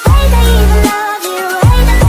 Hate that I even love you, hate that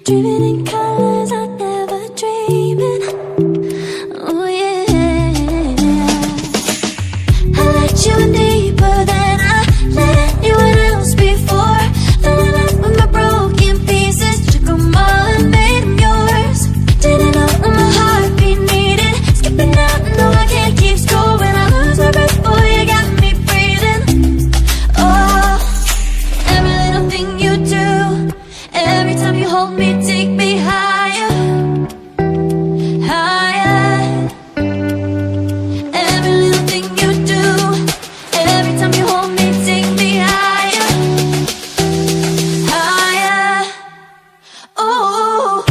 dreaming in colors I never dream in. Oh yeah, I let you in deeper than I let anyone else before. Fell in love with my broken pieces, took them all and made them yours. Didn't know what my heartbeat needed, skipping out, no I can't keep score. When I lose my breath, boy, you got me breathing. Oh, every little thing you do, every time you hold me, take me higher, higher. Every little thing you do, every time you hold me, take me higher, higher. Oh,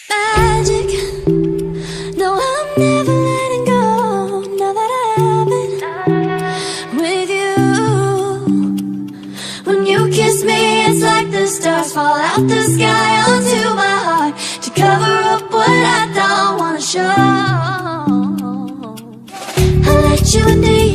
magic. No, I'm never letting go. Now that I have it with you. When you kiss me, it's like the stars fall out the sky onto my heart to cover up what I don't wanna show. I let you in deep